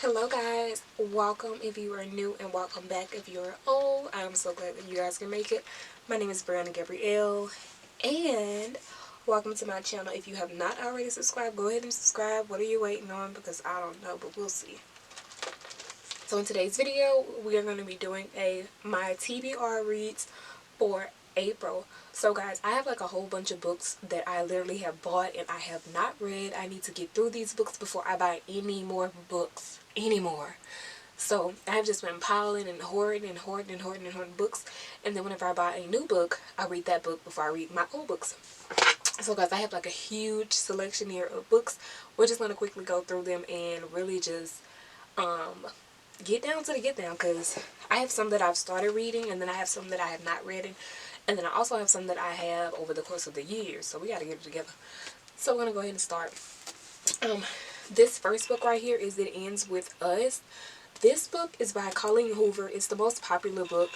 Hello guys, welcome if you are new and welcome back if you are old. I'm so glad that you guys can make it. My name is Brianna Gabrielle and welcome to my channel. If you have not already subscribed, go ahead and subscribe. What are you waiting on? Because I don't know, but we'll see. So in today's video, we are going to be doing my TBR reads for April. So guys, I have like a whole bunch of books that I literally have bought and I have not read. I need to get through these books before I buy any more books anymore. So I've just been piling and hoarding books, and then whenever I buy a new book, I read that book before I read my old books. So guys, I have like a huge selection here of books. We're just going to quickly go through them and really just get down to the get down, because I have some that I've started reading and then I have some that I have not read, and then I also have some that I have over the course of the years, so we got to get it together. So we're going to go ahead and start. This first book right here is It Ends With Us. This book is by Colleen Hoover. It's the most popular book.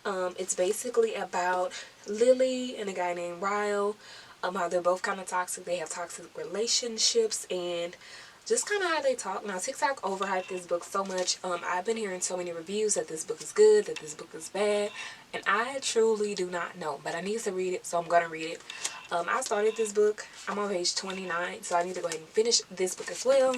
It's basically about Lily and a guy named Ryle, how they're both kind of toxic. They have toxic relationships and just kind of how they talk. Now, TikTok overhyped this book so much. I've been hearing so many reviews that this book is good, that this book is bad, and I truly do not know, but I need to read it, so I'm going to read it. I started this book. I'm on page 29, so I need to go ahead and finish this book as well.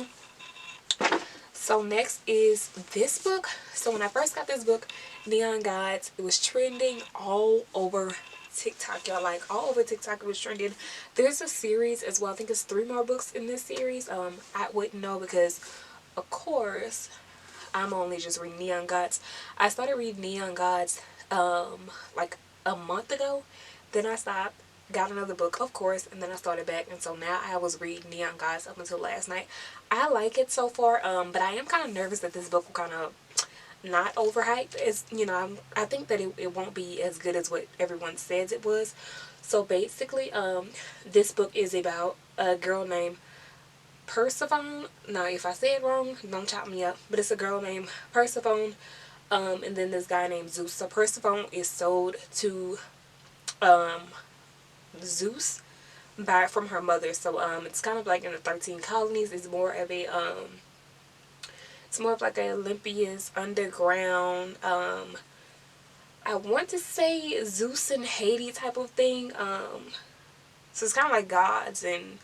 So next is this book. So when I first got this book, Neon Gods, it was trending all over TikTok, y'all. Like all over TikTok it was trending. There's a series as well. I think it's 3 more books in this series. I wouldn't know because of course I'm only just reading Neon Gods. I started reading Neon Gods like a month ago. Then I stopped, got another book, of course, and then I started back, and so now I was reading Neon Gods up until last night. I like it so far, but I am kind of nervous that this book will kind of not overhyped. As you know, I think that it won't be as good as what everyone says it was. So basically, this book is about a girl named Persephone. Now, if I say it wrong, don't chop me up, but it's a girl named Persephone, and then this guy named Zeus. So Persephone is sold to Zeus from her mother. So it's kind of like in the 13 colonies. It's more of a it's more of like a Olympia's underground, I want to say Zeus and Hades type of thing. So it's kind of like gods and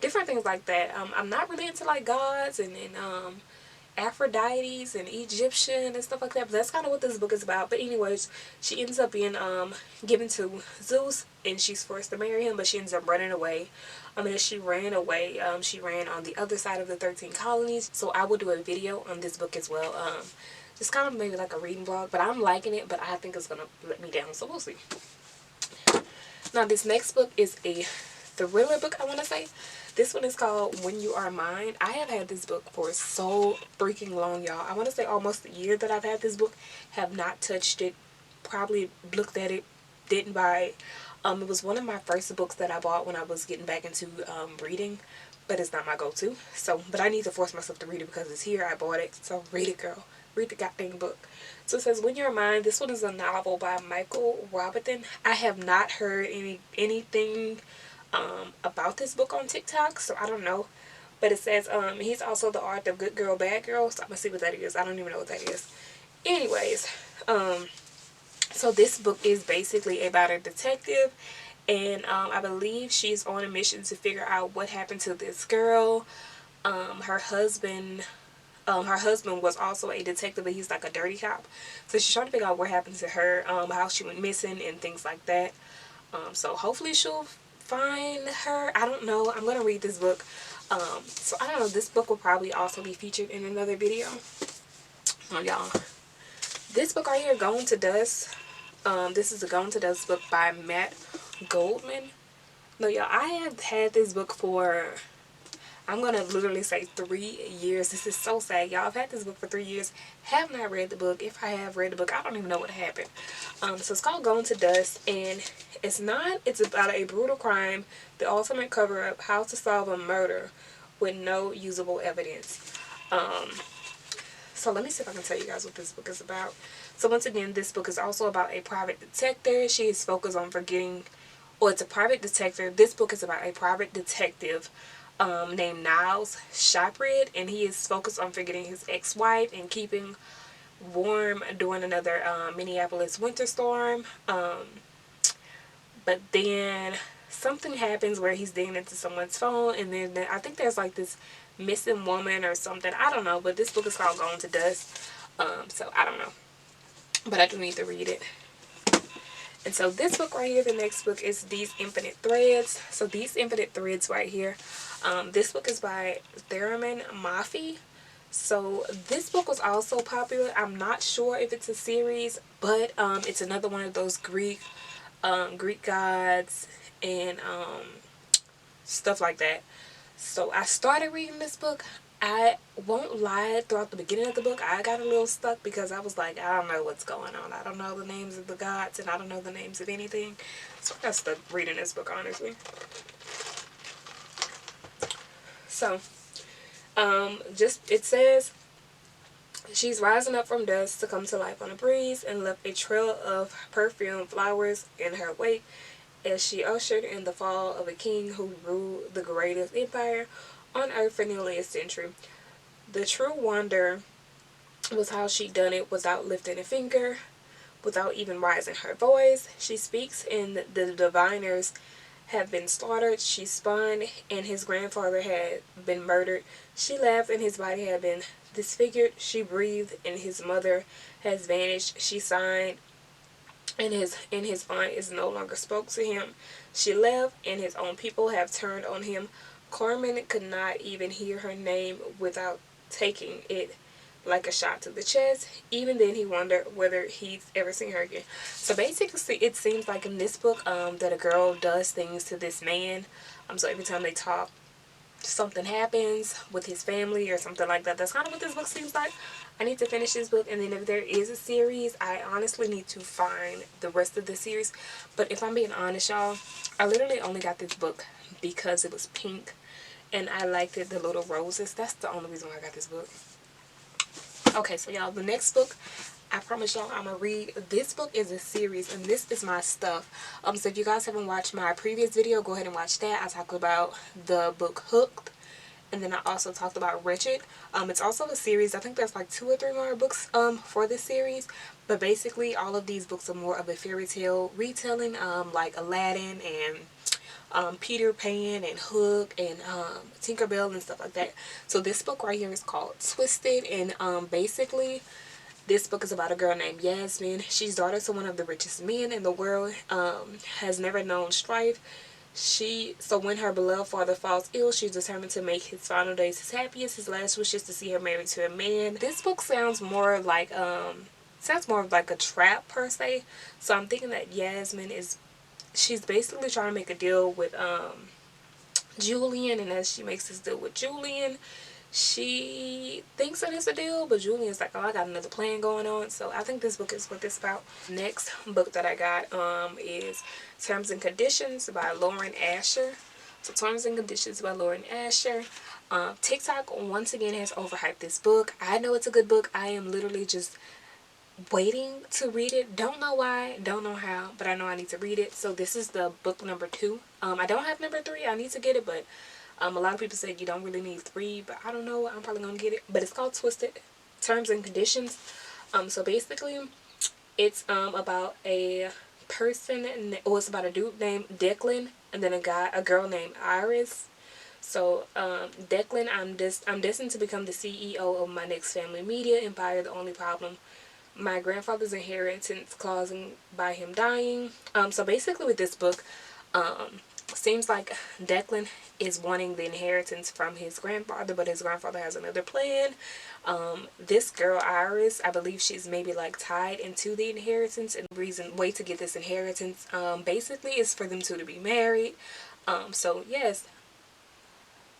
different things like that. I'm not really into like gods and Aphrodites and Egyptian and stuff like that, but that's kind of what this book is about. But anyways, she ends up being given to Zeus, and she's forced to marry him, but she ends up running away. As she ran away, she ran on the other side of the 13 colonies. So I will do a video on this book as well. Just kind of maybe like a reading vlog, but I'm liking it, but I think it's gonna let me down, so we'll see. Now this next book is a thriller book, I want to say. This one is called When You Are Mine. I have had this book for so freaking long, y'all. I want to say almost a year that I've had this book. Have not touched it. Probably looked at it. Didn't buy it. It was one of my first books that I bought when I was getting back into reading. But it's not my go-to. But I need to force myself to read it because it's here. I bought it. So read it, girl. Read the goddamn book. So it says When You're Mine. This one is a novel by Michael Robertson. I have not heard anything about this book on TikTok, so I don't know, but it says he's also the author of Good Girl Bad Girl, so I'm gonna see what that is. I don't even know what that is. Anyways, so this book is basically about a detective, and I believe she's on a mission to figure out what happened to this girl. Her husband was also a detective, but he's like a dirty cop, so she's trying to figure out what happened to her, how she went missing and things like that. So hopefully she'll find her. I don't know. I'm gonna read this book. So I don't know. This book will probably also be featured in another video. Oh, y'all. This book right here, Gone to Dust. This is a Gone to Dust book by Matt Goldman. No, y'all. I have had this book for, I'm gonna literally say 3 years. This is so sad, y'all. I've had this book for 3 years. Have not read the book. If I have read the book, I don't even know what happened. So it's called Gone to Dust, and it's about a brutal crime, the ultimate cover-up, how to solve a murder with no usable evidence. So let me see if I can tell you guys what this book is about. So once again, this book is also about a private detective. She is focused on forgetting, or it's a private detective. This book is about a private detective named Niles Shaprid, and he is focused on forgetting his ex-wife and keeping warm during another Minneapolis winter storm. But then something happens where he's digging into someone's phone, and then I think there's like this missing woman or something. I don't know, but this book is called Gone to Dust. So I don't know, but I do need to read it. And so this book right here, the next book, is These Infinite Threads. So These Infinite Threads right here, this book is by Thurman Mafi. So this book was also popular. I'm not sure if it's a series, but it's another one of those Greek gods and stuff like that. So I started reading this book. I won't lie, throughout the beginning of the book, I got a little stuck because I was like, I don't know what's going on. I don't know the names of the gods, and I don't know the names of anything. So I got stuck reading this book, honestly. So, it says, she's rising up from dust to come to life on a breeze and left a trail of perfume flowers in her wake as she ushered in the fall of a king who ruled the greatest empire on earth for nearly a century. The true wonder was how she done it without lifting a finger, without even raising her voice. She speaks, and the diviners have been slaughtered. She spun, and his grandfather had been murdered. She laughed, and his body had been disfigured. She breathed, and his mother has vanished. She sighed, and his aunt is no longer spoke to him. She left, and his own people have turned on him. Carmen could not even hear her name without taking it like a shot to the chest. Even then, he wondered whether he'd ever seen her again. So basically, it seems like in this book, that a girl does things to this man. So every time they talk, something happens with his family or something like that. That's kind of what this book seems like. I need to finish this book, and then if there is a series, I honestly need to find the rest of the series. But if I'm being honest, y'all, I literally only got this book because it was pink, and I liked it, the little roses. That's the only reason why I got this book. Okay, so y'all, the next book, I promise y'all I'm gonna read. This book is a series, and this is my stuff. So if you guys haven't watched my previous video, go ahead and watch that. I talked about the book Hooked, and then I also talked about Wretched. It's also a series. I think there's like 2 or 3 more books for this series, but basically all of these books are more of a fairy tale retelling, like Aladdin and Peter Pan and Hook and Tinkerbell and stuff like that. So this book right here is called Twisted, and basically this book is about a girl named Yasmin. She's daughter to one of the richest men in the world, has never known strife. So when her beloved father falls ill, she's determined to make his final days his happiest. His last wish is to see her married to a man. This book sounds more like a trap per se. So I'm thinking that Yasmin she's basically trying to make a deal with Julian, and as she makes this deal with Julian, she thinks that it's a deal, but Julian's like, oh, I got another plan going on. So I think this book is what this is about. Next book that I got is Terms and Conditions by Lauren Asher. So Terms and Conditions by Lauren Asher. TikTok once again has overhyped this book. I know it's a good book. I am literally just waiting to read it. Don't know why, don't know how, but I know I need to read it. So this is the book number 2. I don't have number 3. I need to get it, but a lot of people say you don't really need 3, but I don't know. I'm probably gonna get it. But it's called Twisted Terms and Conditions. So basically, it's about a person, it's about a dude named Declan, and then a girl named Iris. So Declan, I'm destined to become the CEO of my next family media empire. The only problem, my grandfather's inheritance causing by him dying. So basically with this book, seems like Declan is wanting the inheritance from his grandfather, but his grandfather has another plan. This girl Iris, I believe she's maybe like tied into the inheritance, and the way to get this inheritance basically is for them two to be married. So yes,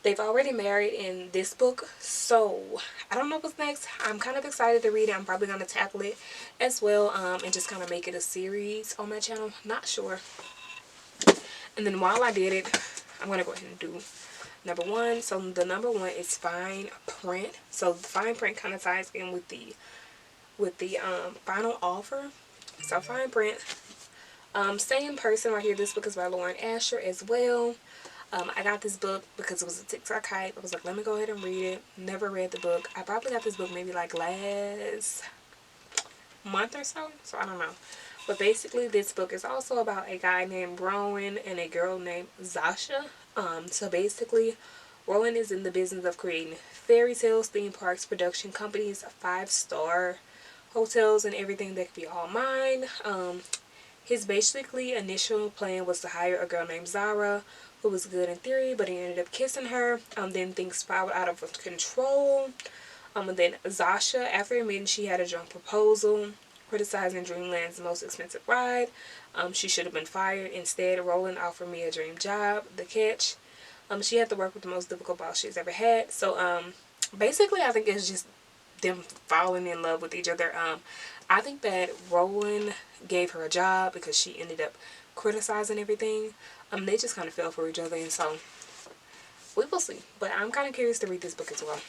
they've already married in this book, so I don't know what's next. I'm kind of excited to read it. I'm probably going to tackle it as well, and just kind of make it a series on my channel. Not sure. And then while I did it, I'm going to go ahead and do number 1. So the number 1 is Fine Print. So the Fine Print kind of ties in with the final offer. So Fine Print. Same person right here. This book is by Lauren Asher as well. I got this book because it was a TikTok hype. I was like, let me go ahead and read it. Never read the book. I probably got this book maybe like last month or so. So I don't know. But basically this book is also about a guy named Rowan and a girl named Zasha. So basically Rowan is in the business of creating fairy tales, theme parks, production companies, 5-star hotels, and everything that could be all mine. His basically initial plan was to hire a girl named Zara, who was good in theory, but he ended up kissing her. Then things spiraled out of control. And then Zasha, after admitting she had a drunk proposal, criticizing Dreamland's most expensive ride, she should have been fired. Instead, Roland offered me a dream job. The catch, she had to work with the most difficult boss she's ever had. So, basically, I think it's just them falling in love with each other. I think that Roland gave her a job because she ended up criticizing everything. They just kind of fell for each other, and so we will see. But I'm kind of curious to read this book as well.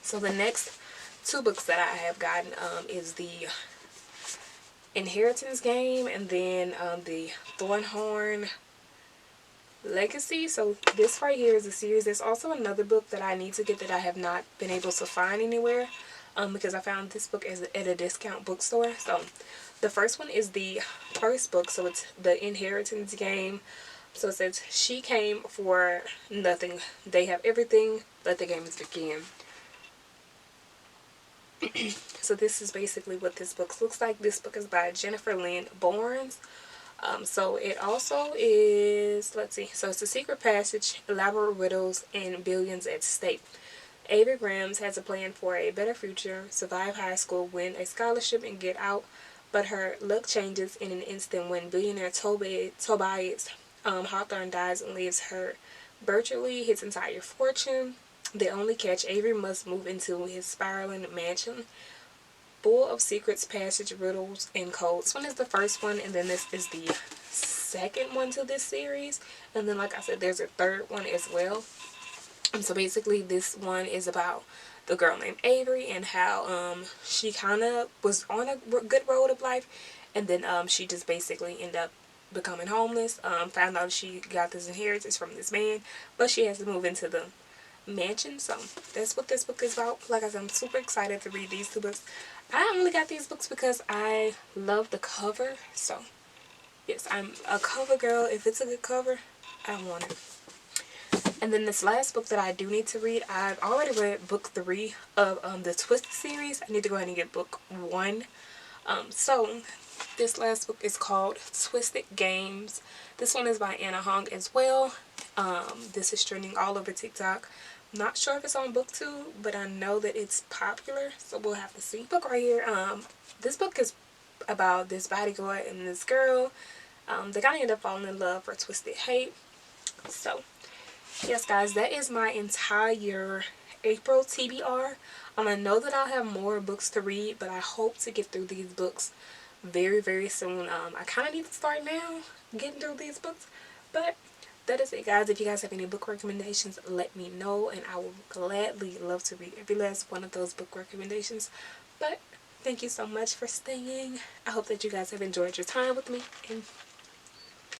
So the next 2 books that I have gotten is the Inheritance Game and then the Thornhorn Legacy. So this right here is a series. There's also another book that I need to get that I have not been able to find anywhere because I found this book at a discount bookstore. So the first one is the first book. So it's the Inheritance Game. So it says, she came for nothing. They have everything. Let the games begin. So this is basically what this book looks like. This book is by Jennifer Lynn Barnes. So it also is, let's see, so it's a secret passage, elaborate riddles, and billions at stake. Avery Grahams has a plan for a better future, survive high school, win a scholarship, and get out. But her luck changes in an instant when billionaire Tobias Hawthorne dies and leaves her virtually his entire fortune. The only catch, Avery must move into his spiraling mansion full of secrets, passage, riddles, and codes. This one is the first one, and then this is the second one to this series. And then, like I said, there's a third one as well. And so basically, this one is about the girl named Avery and how she kind of was on a good road of life, and then she just basically ended up becoming homeless. Found out she got this inheritance from this man, but she has to move into the mansion. So that's what this book is about. Like I said, I'm super excited to read these 2 books. I only got these books because I love the cover. So yes, I'm a cover girl. If it's a good cover, I want it. And then this last book that I do need to read, I've already read book 3 of the Twisted series. I need to go ahead and get book 1. So this last book is called Twisted Games. This one is by Anna Hong as well. This is trending all over TikTok. Not sure if it's on BookTube, but I know that it's popular, so we'll have to see. Book right here. This book is about this bodyguard and this girl. They kind of end up falling in love for twisted hate. So yes, guys, that is my entire April TBR. I know that I'll have more books to read, but I hope to get through these books very, very soon. I kind of need to start now getting through these books, but that is it, guys. If you guys have any book recommendations, let me know, and I will gladly love to read every last one of those book recommendations. But thank you so much for staying. I hope that you guys have enjoyed your time with me, and